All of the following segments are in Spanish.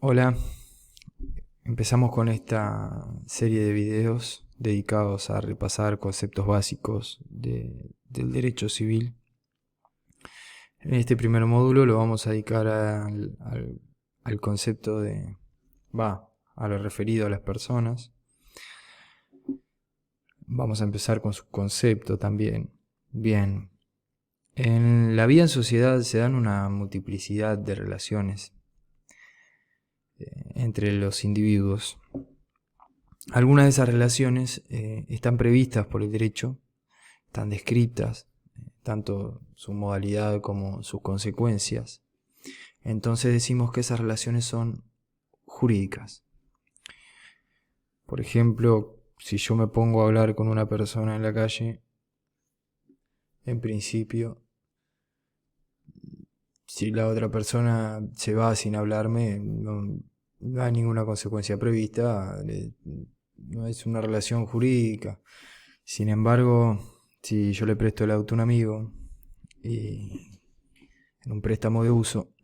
Hola, empezamos con esta serie de videos dedicados a repasar conceptos básicos del derecho civil. En este primer módulo lo vamos a dedicar al concepto a lo referido a las personas. Vamos a empezar con su concepto también. Bien, en la vida en sociedad se dan una multiplicidad de relaciones entre los individuos. Algunas de esas relaciones están previstas por el derecho, están descritas, tanto su modalidad como sus consecuencias. Entonces decimos que esas relaciones son jurídicas. Por ejemplo, si yo me pongo a hablar con una persona en la calle, en principio, si la otra persona se va sin hablarme, no hay ninguna consecuencia prevista, no es una relación jurídica. Sin embargo, si yo le presto el auto a un amigo y en un préstamo de uso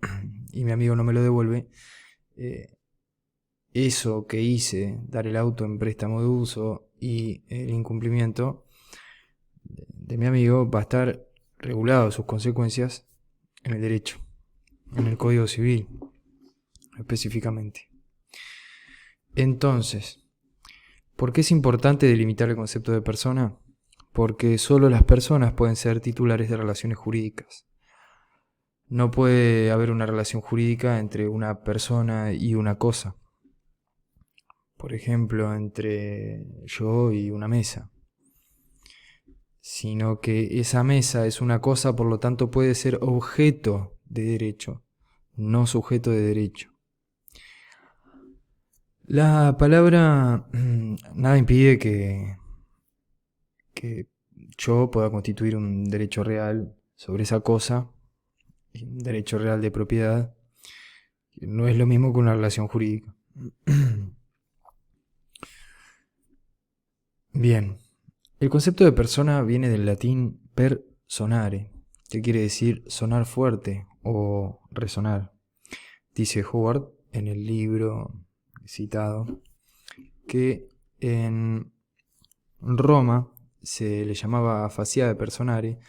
y mi amigo no me lo devuelve, eso que hice, dar el auto en préstamo de uso y el incumplimiento de mi amigo, va a estar regulado sus consecuencias en el derecho, en el Código Civil específicamente. Entonces, ¿por qué es importante delimitar el concepto de persona? Porque solo las personas pueden ser titulares de relaciones jurídicas. No puede haber una relación jurídica entre una persona y una cosa. Por ejemplo, entre yo y una mesa. Sino que esa mesa es una cosa, por lo tanto puede ser objeto de derecho, no sujeto de derecho. La palabra nada impide que yo pueda constituir un derecho real sobre esa cosa, un derecho real de propiedad. No es lo mismo que una relación jurídica. Bien, el concepto de persona viene del latín per sonare, que quiere decir sonar fuerte o resonar. Dice Howard en el libro citado que en Roma se le llamaba faciade personare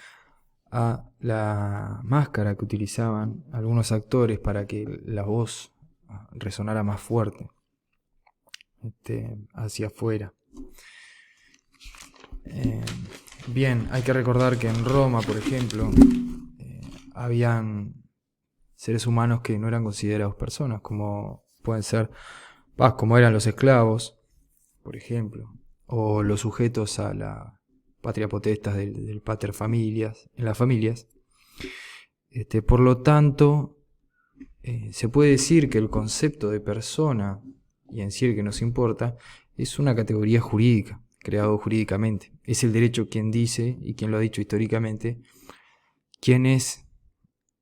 a la máscara que utilizaban algunos actores para que la voz resonara más fuerte hacia afuera. Bien, hay que recordar que en Roma, por ejemplo, habían seres humanos que no eran considerados personas, como pueden ser, como eran los esclavos, por ejemplo, o los sujetos a la patria potestas del pater familias, en las familias. Por lo tanto, se puede decir que el concepto de persona, y en sí el que nos importa, es una categoría jurídica, creado jurídicamente. Es el derecho quien dice, y quien lo ha dicho históricamente, quién es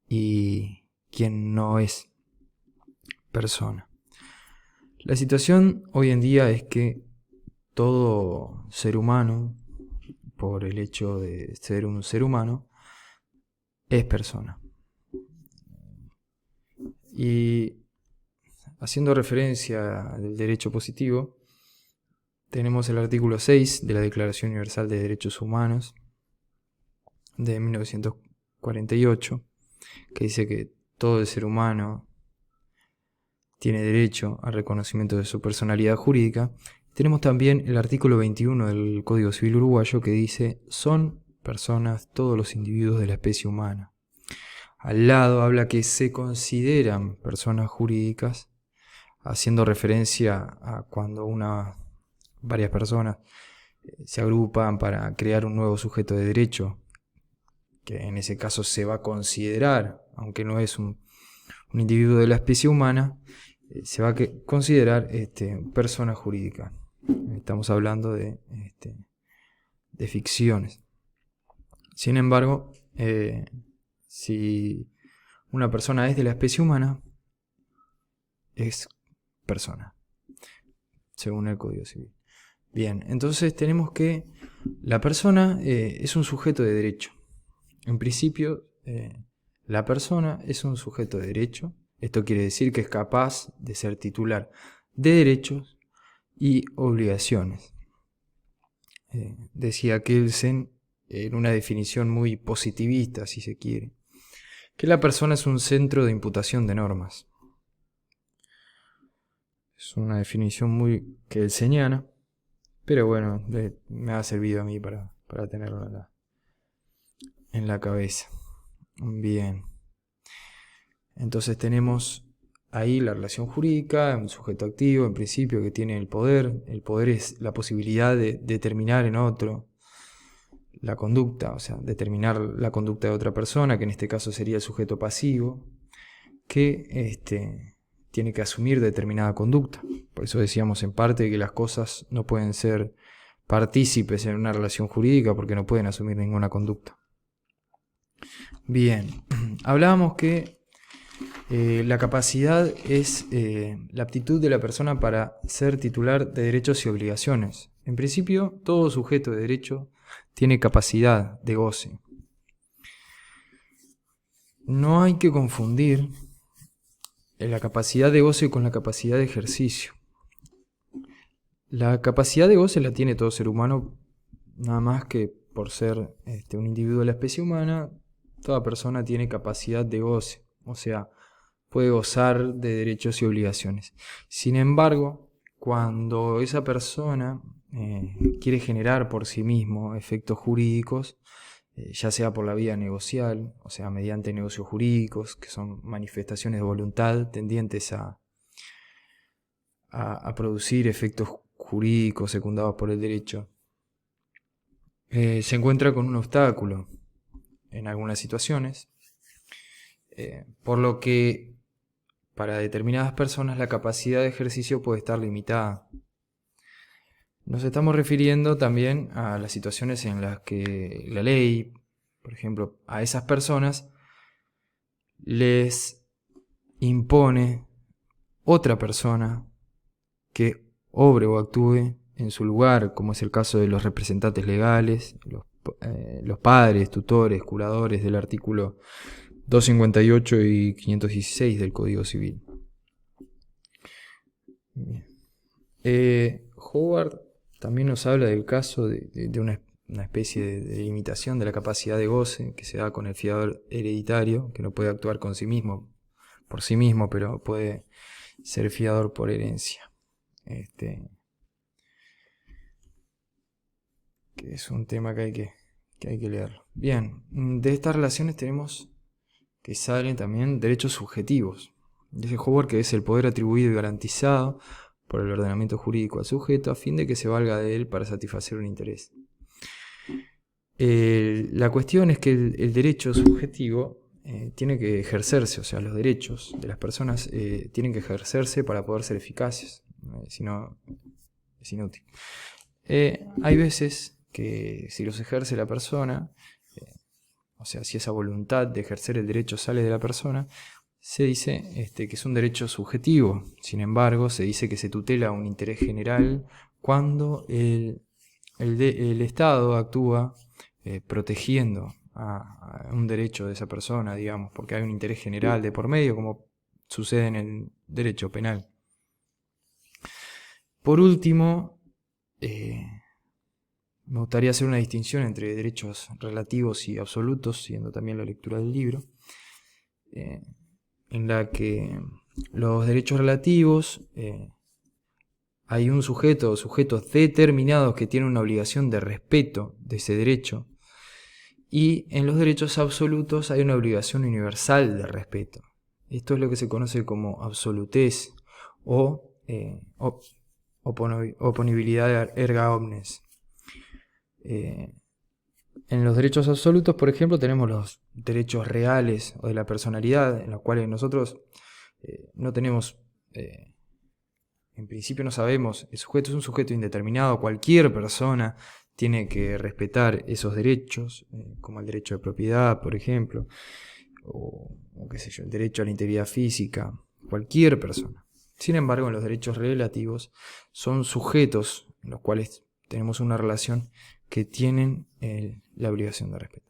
y quién no es persona. La situación hoy en día es que todo ser humano, por el hecho de ser un ser humano, es persona. Y haciendo referencia al derecho positivo, tenemos el artículo 6 de la Declaración Universal de Derechos Humanos de 1948, que dice que todo el ser humano tiene derecho al reconocimiento de su personalidad jurídica. Tenemos también el artículo 21 del Código Civil Uruguayo que dice: son personas todos los individuos de la especie humana. Al lado habla que se consideran personas jurídicas, haciendo referencia a cuando varias personas se agrupan para crear un nuevo sujeto de derecho, que en ese caso se va a considerar, aunque no es un individuo de la especie humana, se va a considerar persona jurídica. Estamos hablando de ficciones. Sin embargo, si una persona es de la especie humana, es persona, según el Código Civil. Bien, entonces tenemos que la persona es un sujeto de derecho. En principio, la persona es un sujeto de derecho Esto quiere decir que es capaz de ser titular de derechos y obligaciones. Decía Kelsen, en una definición muy positivista, si se quiere, que la persona es un centro de imputación de normas. Es una definición muy kelseniana, pero bueno, me ha servido a mí para tenerlo en la cabeza. Bien. Entonces tenemos ahí la relación jurídica, un sujeto activo, en principio, que tiene el poder. El poder es la posibilidad de determinar en otro la conducta, o sea, determinar la conducta de otra persona, que en este caso sería el sujeto pasivo, que tiene que asumir determinada conducta. Por eso decíamos en parte que las cosas no pueden ser partícipes en una relación jurídica porque no pueden asumir ninguna conducta. Bien, hablábamos que la capacidad es la aptitud de la persona para ser titular de derechos y obligaciones. En principio, todo sujeto de derecho tiene capacidad de goce. No hay que confundir la capacidad de goce con la capacidad de ejercicio. La capacidad de goce la tiene todo ser humano, nada más que por ser un individuo de la especie humana, toda persona tiene capacidad de goce, o sea, puede gozar de derechos y obligaciones. Sin embargo, cuando esa persona quiere generar por sí mismo efectos jurídicos, ya sea por la vía negocial, o sea, mediante negocios jurídicos, que son manifestaciones de voluntad tendientes a producir efectos jurídicos secundados por el derecho, se encuentra con un obstáculo en algunas situaciones, por lo que para determinadas personas la capacidad de ejercicio puede estar limitada. Nos estamos refiriendo también a las situaciones en las que la ley, por ejemplo, a esas personas les impone otra persona que obre o actúe en su lugar, como es el caso de los representantes legales, los padres, tutores, curadores del artículo 258 y 516 del Código Civil. Howard también nos habla del caso de una especie de limitación de la capacidad de goce que se da con el fiador hereditario, que no puede actuar por sí mismo, pero puede ser fiador por herencia. Que es un tema que hay que leer. Bien, de estas relaciones tenemos que salen también derechos subjetivos. Dice Howard que es el poder atribuido y garantizado por el ordenamiento jurídico al sujeto a fin de que se valga de él para satisfacer un interés. La cuestión es que el derecho subjetivo tiene que ejercerse, o sea, los derechos de las personas tienen que ejercerse para poder ser eficaces, si no es inútil. Hay veces que si los ejerce la persona, o sea, si esa voluntad de ejercer el derecho sale de la persona, se dice que es un derecho subjetivo. Sin embargo, se dice que se tutela un interés general cuando el Estado actúa protegiendo a un derecho de esa persona, digamos, porque hay un interés general de por medio, como sucede en el derecho penal. Por último, me gustaría hacer una distinción entre derechos relativos y absolutos, siguiendo también la lectura del libro, en la que los derechos relativos, hay un sujeto o sujetos determinados que tienen una obligación de respeto de ese derecho, y en los derechos absolutos hay una obligación universal de respeto. Esto es lo que se conoce como absolutez o oponibilidad erga omnes. En los derechos absolutos, por ejemplo, tenemos los derechos reales o de la personalidad, en los cuales nosotros no tenemos, en principio no sabemos, el sujeto es un sujeto indeterminado, cualquier persona tiene que respetar esos derechos, como el derecho de propiedad, por ejemplo, o qué sé yo, el derecho a la integridad física, cualquier persona. Sin embargo, en los derechos relativos son sujetos en los cuales tenemos una relación que tienen la obligación de respeto.